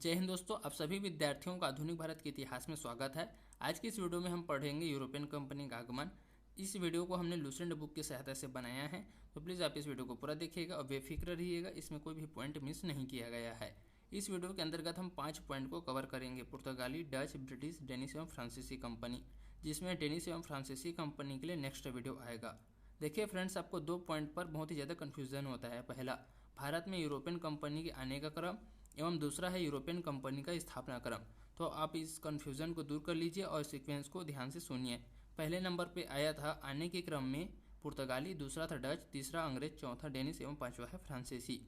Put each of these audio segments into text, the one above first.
जय हिंद दोस्तों, आप सभी विद्यार्थियों का आधुनिक भारत के इतिहास में स्वागत है। आज की इस वीडियो में हम पढ़ेंगे यूरोपियन कंपनी का आगमन। इस वीडियो को हमने लुसेंट बुक की सहायता से बनाया है, तो प्लीज़ आप इस वीडियो को पूरा देखिएगा और बेफिक्र रहिएगा, इसमें कोई भी पॉइंट मिस नहीं किया गया है। इस वीडियो के अंतर्गत हम 5 पॉइंट को कवर करेंगे। पुर्तगाली, डच, ब्रिटिश, डेनिश एवं फ्रांसीसी कंपनी, जिसमें डेनिश एवं फ्रांसीसी कंपनी के लिए नेक्स्ट वीडियो आएगा। देखिए फ्रेंड्स, आपको 2 पॉइंट पर बहुत ही ज़्यादा कन्फ्यूजन होता है। पहला, भारत में यूरोपियन कंपनी के आने का क्रम, एवं दूसरा है यूरोपियन कंपनी का स्थापना क्रम। तो आप इस कन्फ्यूजन को दूर कर लीजिए और सीक्वेंस को ध्यान से सुनिए। पहले नंबर पे आया था आने के क्रम में पुर्तगाली, दूसरा था डच, तीसरा अंग्रेज, चौथा डेनिश एवं पांचवा है फ्रांसीसी।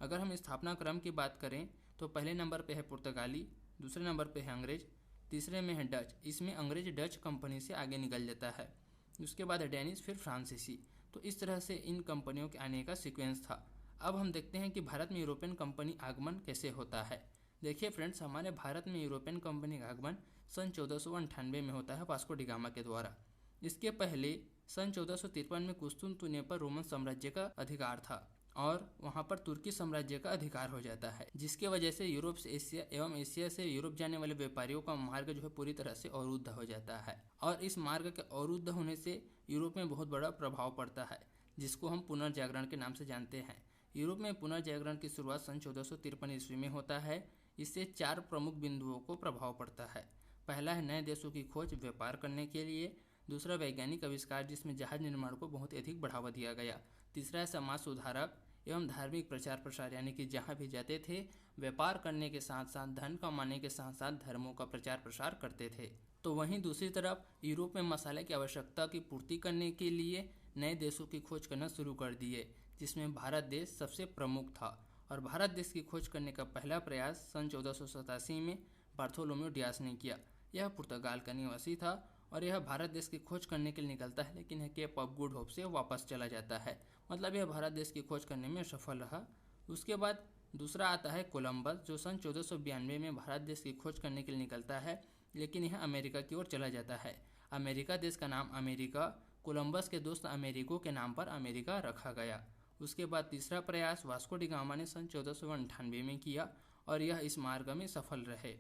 अगर हम स्थापना क्रम की बात करें तो पहले नंबर पे है पुर्तगाली, दूसरे नंबर पे है अंग्रेज, तीसरे में है डच। इसमें अंग्रेज डच कंपनी से आगे निकल जाता है। उसके बाद है डेनिश, फिर फ्रांसीसी। तो इस तरह से इन कंपनियों के आने का सीक्वेंस था। अब हम देखते हैं कि भारत में यूरोपियन कंपनी आगमन कैसे होता है। देखिए फ्रेंड्स, हमारे भारत में यूरोपियन कंपनी का आगमन सन 1498 में होता है वास्को डी गामा के द्वारा। इसके पहले सन 1453 में कुस्तुनतुनिया पर रोमन साम्राज्य का अधिकार था और वहां पर तुर्की साम्राज्य का अधिकार हो जाता है, जिसके वजह से यूरोप से एशिया एवं एशिया से यूरोप जाने वाले व्यापारियों का मार्ग जो है पूरी तरह से अवरुद्ध हो जाता है। और इस मार्ग के अवरुद्ध होने से यूरोप में बहुत बड़ा प्रभाव पड़ता है, जिसको हम पुनर्जागरण के नाम से जानते हैं। यूरोप में पुनर्जागरण की शुरुआत सन 1453 ईस्वी में होता है। इससे 4 प्रमुख बिंदुओं को प्रभाव पड़ता है। पहला है नए देशों की खोज व्यापार करने के लिए, दूसरा वैज्ञानिक आविष्कार जिसमें जहाज निर्माण को बहुत अधिक बढ़ावा दिया गया, तीसरा है समाज सुधारक एवं धार्मिक प्रचार प्रसार, यानी कि जहाँ भी जाते थे व्यापार करने के साथ साथ धन कमाने के साथ साथ धर्मों का प्रचार प्रसार करते थे। तो वहीं दूसरी तरफ यूरोप में मसाले की आवश्यकता की पूर्ति करने के लिए नए देशों की खोज करना शुरू कर दिए, जिसमें भारत देश सबसे प्रमुख था। और भारत देश की खोज करने का पहला प्रयास सन 1487 में बार्थोलोम्यू डियास ने किया। यह पुर्तगाल का निवासी था और यह भारत देश की खोज करने के लिए निकलता है, लेकिन यह केप ऑफ गुड होप से वापस चला जाता है। मतलब यह भारत देश की खोज करने में सफल रहा। उसके बाद दूसरा आता है कोलंबस, जो सन 1492 में भारत देश की खोज करने के लिए निकलता है, लेकिन यह अमेरिका की ओर चला जाता है। अमेरिका देश का नाम अमेरिका कोलंबस के दोस्त अमेरिको के नाम पर अमेरिका रखा गया। उसके बाद तीसरा प्रयास वास्को डी गामा ने सन 1498 में किया और यह इस मार्ग में सफल रहे।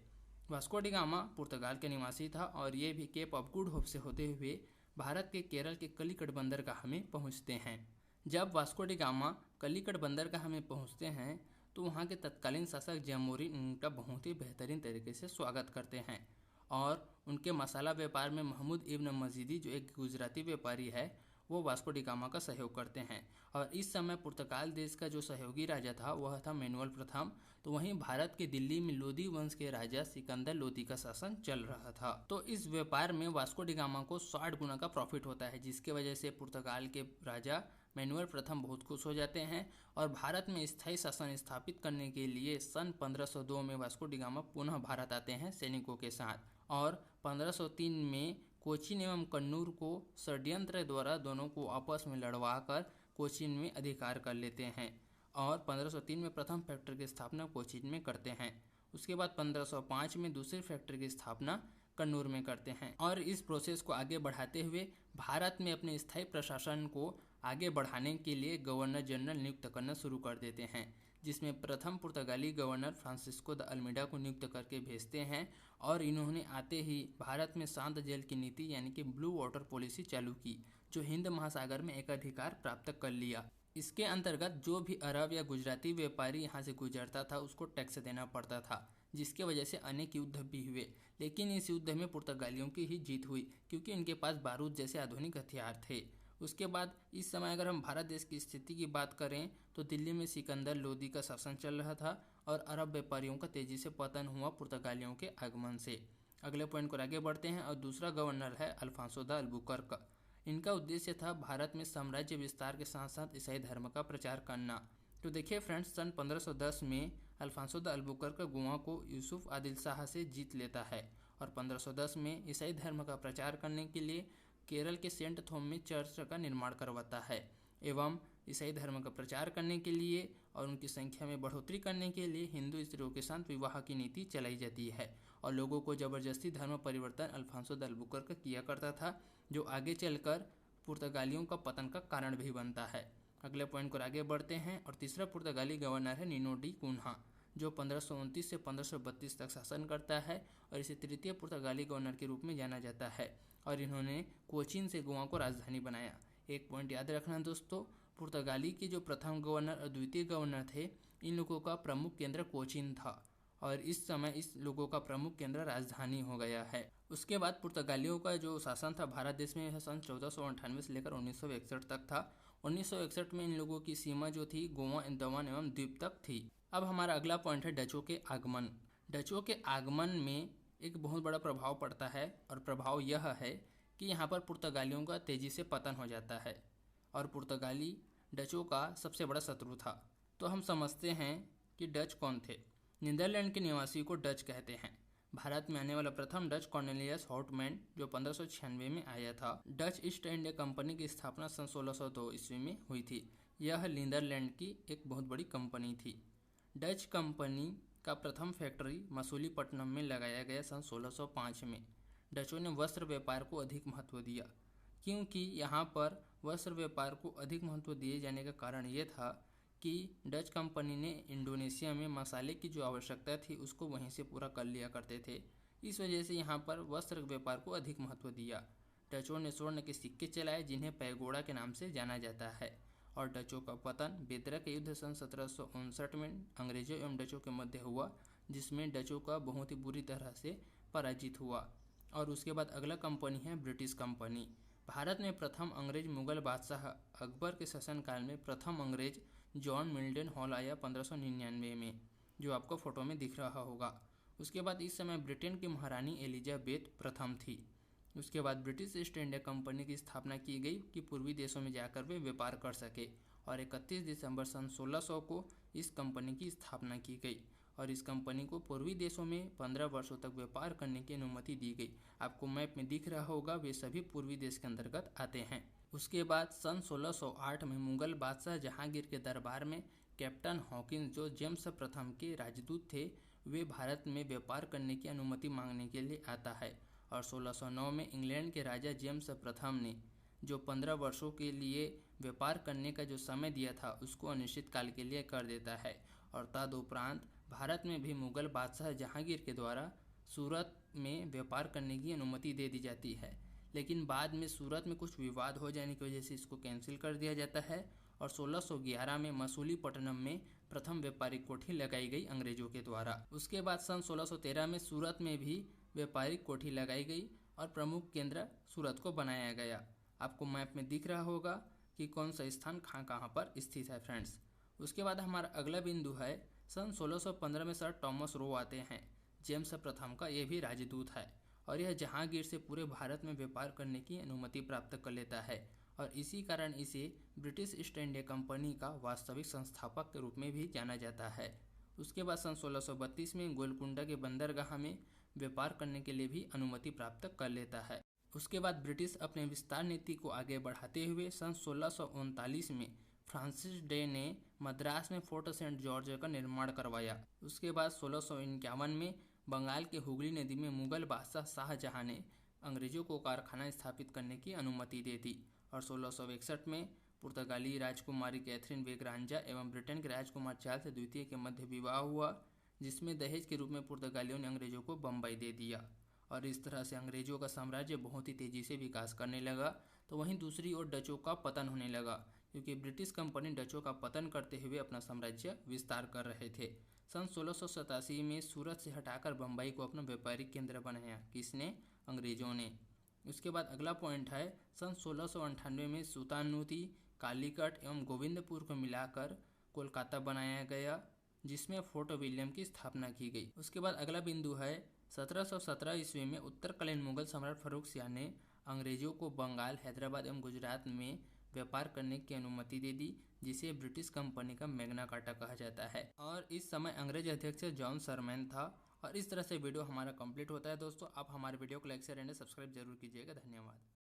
वास्को डी गामा पुर्तगाल के निवासी था और ये भी केप ऑफ गुड होप से होते हुए भारत के केरल के कलिकट बंदरगाह में पहुंचते हैं। जब वास्को डी गामा कलिकट बंदरगाह में पहुंचते हैं तो वहां के तत्कालीन शासक जैमोरिन उनका बहुत ही बेहतरीन तरीके से स्वागत करते हैं और उनके मसाला व्यापार में महमूद इब्न मजीदी, जो एक गुजराती व्यापारी है, वो वास्को डी गामा का सहयोग करते हैं। और इस समय पुर्तगाल देश का जो सहयोगी राजा था वह था मैनुअल प्रथम। तो वहीं भारत के दिल्ली में लोदी वंश के राजा सिकंदर लोदी का शासन चल रहा था। तो इस व्यापार में वास्को डी गामा को 60 गुना का प्रॉफिट होता है, जिसके वजह से पुर्तगाल के राजा मैनुअल प्रथम बहुत खुश हो जाते हैं और भारत में स्थायी शासन स्थापित करने के लिए सन 1502 में वास्को डी गामा पुनः भारत आते हैं सैनिकों के साथ। और 1503 में कोचीन एवं कन्नूर को षड्यंत्र द्वारा दोनों को आपस में लड़वाकर कोचीन में अधिकार कर लेते हैं और 1503 में प्रथम फैक्ट्री की स्थापना कोचीन में करते हैं। उसके बाद 1505 में दूसरी फैक्ट्री की स्थापना कन्नूर में करते हैं और इस प्रोसेस को आगे बढ़ाते हुए भारत में अपने स्थायी प्रशासन को आगे बढ़ाने के लिए गवर्नर जनरल नियुक्त करना शुरू कर देते हैं, जिसमें प्रथम पुर्तगाली गवर्नर फ्रांसिस्को द अल्मीडा को नियुक्त करके भेजते हैं। और इन्होंने आते ही भारत में शांत जल की नीति यानी कि ब्लू वाटर पॉलिसी चालू की, जो हिंद महासागर में एकाधिकार प्राप्त कर लिया। इसके अंतर्गत जो भी अरब या गुजराती व्यापारी यहाँ से गुजरता था उसको टैक्स देना पड़ता था, जिसके वजह से अनेक युद्ध भी हुए। लेकिन इस युद्ध में पुर्तगालियों की ही जीत हुई, क्योंकि इनके पास बारूद जैसे आधुनिक हथियार थे। उसके बाद इस समय अगर हम भारत देश की स्थिति की बात करें तो दिल्ली में सिकंदर लोदी का शासन चल रहा था और अरब व्यापारियों का तेजी से पतन हुआ पुर्तगालियों के आगमन से। अगले पॉइंट को आगे बढ़ते हैं और दूसरा गवर्नर है अल्फांसो द अल्बुकर्क। इनका उद्देश्य था भारत में साम्राज्य विस्तार के साथ साथ ईसाई धर्म का प्रचार करना। तो देखिए फ्रेंड्स, सन 1510 में अल्फांसो द अल्बुकर्क गोवा को यूसुफ आदिल शाह से जीत लेता है और 1510 में ईसाई धर्म का प्रचार करने के लिए केरल के सेंट थॉम में चर्च का निर्माण करवाता है एवं ईसाई धर्म का प्रचार करने के लिए और उनकी संख्या में बढ़ोतरी करने के लिए हिंदू स्त्रियों के साथ विवाह की नीति चलाई जाती है और लोगों को जबरदस्ती धर्म परिवर्तन अल्फांसो द अल्बुकर्क किया करता था, जो आगे चलकर पुर्तगालियों का पतन का कारण भी बनता है। अगले पॉइंट को आगे बढ़ते हैं और तीसरा पुर्तगाली गवर्नर है निनो डी कुन्हा, जो 1529 से 1532 तक शासन करता है और इसे तृतीय पुर्तगाली गवर्नर के रूप में जाना जाता है। और इन्होंने कोचीन से गोवा को राजधानी बनाया। एक पॉइंट याद रखना दोस्तों, पुर्तगाली के जो प्रथम गवर्नर और द्वितीय गवर्नर थे, इन लोगों का प्रमुख केंद्र कोचीन था और इस समय इस लोगों का प्रमुख केंद्र राजधानी हो गया है। उसके बाद पुर्तगालियों का जो शासन था भारत देश में सन 1498 से लेकर 1961 तक था। 1961 में इन लोगों की सीमा जो थी गोवा, अंडमान एवं द्वीप तक थी। अब हमारा अगला पॉइंट है डचों के आगमन। डचों के आगमन में एक बहुत बड़ा प्रभाव पड़ता है और प्रभाव यह है कि यहाँ पर पुर्तगालियों का तेजी से पतन हो जाता है और पुर्तगाली डचों का सबसे बड़ा शत्रु था। तो हम समझते हैं कि डच कौन थे। नीदरलैंड के निवासी को डच कहते हैं। भारत में आने वाला प्रथम डच कॉर्नेलियस हॉटमैन जो 1596 में आया था। डच ईस्ट इंडिया कंपनी की स्थापना सन 1602 ईस्वी में हुई थी। यह नीदरलैंड की एक बहुत बड़ी कंपनी थी। डच कंपनी का प्रथम फैक्ट्री मसूलीपट्टनम में लगाया गया सन 1605 में। डचों ने वस्त्र व्यापार को अधिक महत्व दिया, क्योंकि यहाँ पर वस्त्र व्यापार को अधिक महत्व दिए जाने का कारण ये था कि डच कंपनी ने इंडोनेशिया में मसाले की जो आवश्यकता थी उसको वहीं से पूरा कर लिया करते थे। इस वजह से यहाँ पर वस्त्र व्यापार को अधिक महत्व दिया। डचों ने स्वर्ण के सिक्के चलाए जिन्हें पैगोडा के नाम से जाना जाता है। और डचों का पतन बेदरा के युद्ध सन 1759 में अंग्रेजों एवं डचों के मध्य हुआ, जिसमें डचों का बहुत ही बुरी तरह से पराजित हुआ। और उसके बाद अगला कंपनी है ब्रिटिश कंपनी। भारत में प्रथम अंग्रेज मुगल बादशाह अकबर के शासनकाल में प्रथम अंग्रेज जॉन मिल्टन हॉल आया 1599 में, जो आपको फोटो में दिख रहा होगा। उसके बाद इस समय ब्रिटेन की महारानी एलिजाबेथ प्रथम थी। उसके बाद ब्रिटिश ईस्ट इंडिया कंपनी की स्थापना की गई कि पूर्वी देशों में जाकर वे व्यापार कर सके और 31 दिसंबर सन 1600 को इस कंपनी की स्थापना की गई और इस कंपनी को पूर्वी देशों में 15 वर्षों तक व्यापार करने की अनुमति दी गई। आपको मैप में दिख रहा होगा, वे सभी पूर्वी देश के अंतर्गत आते हैं। उसके बाद सन 1608 में मुगल बादशाह जहांगीर के दरबार में कैप्टन हॉकिंस जो जेम्स प्रथम के राजदूत थे, वे भारत में व्यापार करने की अनुमति मांगने के लिए आता है। और 1609 में इंग्लैंड के राजा जेम्स प्रथम ने जो 15 वर्षों के लिए व्यापार करने का जो समय दिया था उसको अनिश्चित काल के लिए कर देता है। और तदुपरांत भारत में भी मुगल बादशाह जहांगीर के द्वारा सूरत में व्यापार करने की अनुमति दे दी जाती है, लेकिन बाद में सूरत में कुछ विवाद हो जाने की वजह से इसको कैंसिल कर दिया जाता है और 1611 में मसूलीपट्टनम में प्रथम व्यापारिक कोठी लगाई गई अंग्रेजों के द्वारा। उसके बाद सन 1613 में सूरत में भी व्यापारिक कोठी लगाई गई और प्रमुख केंद्र सूरत को बनाया गया। आपको मैप में दिख रहा होगा कि कौन सा स्थान कहाँ पर स्थित है फ्रेंड्स। उसके बाद हमारा अगला बिंदु है सन 1615 में सर टॉमस रो आते हैं, जेम्स प्रथम का ये भी राजदूत है और यह जहांगीर से पूरे भारत में व्यापार करने की अनुमति प्राप्त कर लेता है और इसी कारण इसे ब्रिटिश ईस्ट इंडिया कंपनी का वास्तविक संस्थापक के रूप में भी जाना जाता है। उसके बाद सन 1632 में गोलकुंडा के बंदरगाह में व्यापार करने के लिए भी अनुमति प्राप्त कर लेता है। उसके बाद ब्रिटिश अपने विस्तार नीति को आगे बढ़ाते हुए सन 1639 में फ्रांसिस डे ने मद्रास में फोर्ट सेंट जॉर्ज का निर्माण करवाया। उसके बाद 1651 में बंगाल के हुगली नदी में मुगल बादशाह शाहजहां ने अंग्रेजों को कारखाना स्थापित करने की अनुमति दे दी और 1661 में पुर्तगाली राजकुमारी कैथरीन वेग्रांजा एवं ब्रिटेन के राजकुमार चार्ल्स द्वितीय के मध्य विवाह हुआ, जिसमें दहेज के रूप में पुर्तगालियों ने अंग्रेजों को बम्बई दे दिया और इस तरह से अंग्रेजों का साम्राज्य बहुत ही तेजी से विकास करने लगा। तो वहीं दूसरी ओर डचों का पतन होने लगा, क्योंकि ब्रिटिश कंपनी डचों का पतन करते हुए अपना साम्राज्य विस्तार कर रहे थे। सन 1687 में सूरत से हटाकर बम्बई को अपना व्यापारिक केंद्र बनाया, किसने? अंग्रेजों ने। उसके बाद अगला पॉइंट है सन 1698 में सुल्तानुती, कालीकट एवं गोविंदपुर को मिलाकर कोलकाता बनाया गया, जिसमें फोर्ट विलियम की स्थापना की गई। उसके बाद अगला बिंदु है 1717 ईस्वी में उत्तरकालीन मुगल सम्राट फर्रुख शाह ने अंग्रेजों को बंगाल, हैदराबाद एवं गुजरात में व्यापार करने की अनुमति दे दी, जिसे ब्रिटिश कंपनी का मैग्ना कार्टा कहा जाता है। और इस समय अंग्रेज अध्यक्ष जॉन सरमैन था। और इस तरह से वीडियो हमारा कंप्लीट होता है। दोस्तों, आप हमारे वीडियो को लाइक शेयर एंड सब्सक्राइब जरूर कीजिएगा। धन्यवाद।